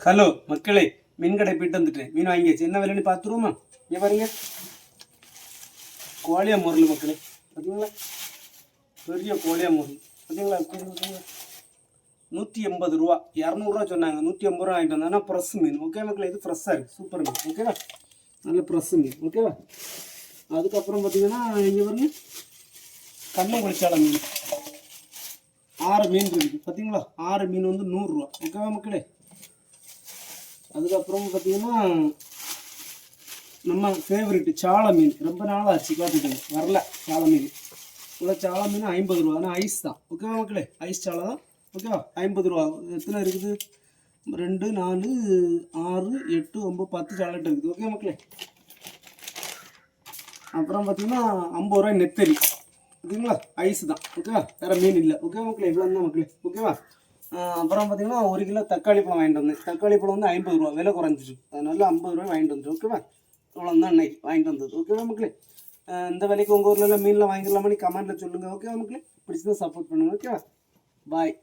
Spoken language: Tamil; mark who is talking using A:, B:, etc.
A: ஹலோ மக்களே, மீன் கடை போயிட்டு வந்துட்டேன். மீன் வாங்கியாச்சு. என்ன விலைன்னு பார்த்துருவோமா? இங்கே பாருங்க, கோழியா முரல் மக்களே. பார்த்தீங்களா, பெரிய கோழியா முரல் பார்த்தீங்களா? 180 ரூபா, 200 சொன்னாங்க. 180 ரூபா வாங்கிட்டு வந்தேன். ஆனால் ஃப்ரெஷ் மீன். ஓகே மக்களே, இது ஃப்ரெஷ்ஷாக இருக்குது. சூப்பர் மீன். ஓகேவா, நல்ல ஃப்ரெஷ் மீன். ஓகேவா. அதுக்கப்புறம் பார்த்தீங்கன்னா இங்கே பாருங்க, கண்ணங்குளிச்சால மீன் 6 மீன் இருக்குது. பார்த்தீங்களா, 6 மீன் வந்து 100 ரூபா. ஓகேவா மக்களே. அதுக்கப்புறம் பார்த்தீங்கன்னா நம்ம ஃபேவரெட்டு சாலை மீன். ரொம்ப நாள் ஆச்சு பார்த்துட்டு வரல. சாலை மீன் இவ்வளோ, சாலை மீன் 50 ரூபா. ஆனால் ஐஸ் தான். ஓகேவா மக்களே, ஐஸ் சாலை தான். ஓகேவா, 50 ரூபா. எத்தனை இருக்குது? 2, 4, 6, 8, 9, 10 சாலைட்டு இருக்குது. ஓகே மக்களே. அப்புறம் பார்த்தீங்கன்னா 50 ரூபாய் நெத்தரி. ஓகேங்களா, ஐஸ் தான். ஓகேவா, வேறு மீன் இல்லை. ஓகே மக்களே, இவ்வளோ தான் மக்களே. ஓகேவா. அப்புறம் பார்த்தீங்கன்னா 1 கிலோ தக்காளி பழம் வாங்கிட்டு வந்தேன். தக்காளி பழம் வந்து 50 ரூபா, விலை குறைஞ்சிச்சு. அதனால 50 ரூபாய் வாங்கிட்டு வந்துச்சு. ஓகேவா, இவ்வளோ தான் இன்னைக்கு வாங்கிட்டு வந்தது. ஓகேவா மக்களே. இந்த விலைக்கு உங்கள் ஊரில் மீன்லாம் வாங்கிக்கலாமா? நீ கமெண்ட்டில் சொல்லுங்கள். ஓகேவா மக்களே, பிடிச்சதான் சப்போர்ட் பண்ணுங்கள். ஓகேவா, பாய்.